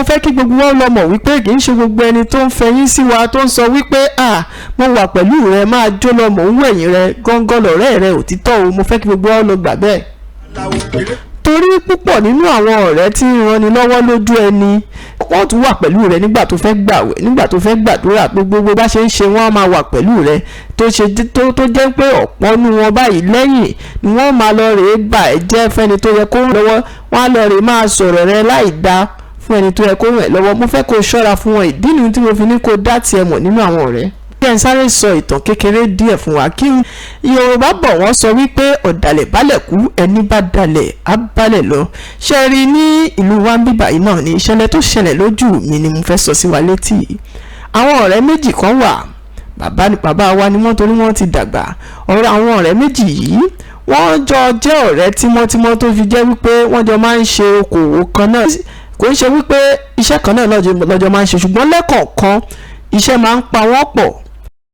fẹ́ kí gbogbo wọn lọ mọ̀ wípé kì í ṣe gbogbo ẹni tó ń fẹ̀yìn sí wa tó ń sọ wípé mo wà pẹ̀lú rẹ máa jó lọ mọ̀ ń wẹ̀yìn rẹ gángan lọ̀rẹ́ rẹ òtítọ́ o. Mo fẹ́ kí gbogbo wọn lọ gbà bẹ́ẹ̀. Torí púpọ̀ nínú àwọn ọ̀rẹ́ tí ń ranni lọ́wọ́ lójú ẹni wọ́n tún wà pẹ̀lú rẹ nígbà tó fẹ́ gbàwẹ̀, nígbà tó fẹ́ gbàdúrà, gbogbo bá ṣe ń ṣe wọ́n á máa wà pẹ̀lú rẹ tó jẹ́ pé ọ̀pọ̀ nínú wọn báyìí lẹ́yìn ni wọ́n máa lọ rèé bà ẹ́ jẹ́ fẹ́ni tó yẹ kó ràn lọ́wọ́. Wọ́n á lọ rèé máa sọ̀rọ̀ rẹ láì dá fún ẹni tó yẹ kó ràn ẹ́ lọ́wọ́. Mo fẹ́ kó ṣọ́ra fún wọn. Ìdí nìyí tí mo fi ní kó dá tiẹ̀ mọ̀ nínú àwọn ọ̀rẹ́. Jẹ́ n sáré sọ ìtàn kékeré díẹ̀ fún wa kí Yorùbá bọ̀ wọ́n sọ wípé ọ̀dàlẹ̀ bálẹ̀ kú ẹni bá dalẹ̀ á bálẹ̀ lọ. Ṣé rí ní ìlú wa ń bíbà yìí náà ni ìṣẹ̀lẹ̀ tó ṣẹlẹ̀ lójú mi ni mo fẹ́ sọ sí wa létí. Àwọn ọ̀rẹ́ méjì kan wà, bàbá wa ni wọ́n torí wọ́n ti dàgbà. Àwọn ọ̀rẹ́ méjì yìí wọ́n jọ jẹ́ ọ̀rẹ́ tímọ́tímọ́ tó fi jẹ́ wípé wọ́n jọ máa ń ṣe okòwò kan náà. Kò ń ṣe wípé iṣẹ́ kan náà lọ́jọ́ máa ń ṣe, ṣùgbọ́n lẹ́kọ̀ọ̀kan iṣẹ́ máa ń pa wọ́n pọ̀.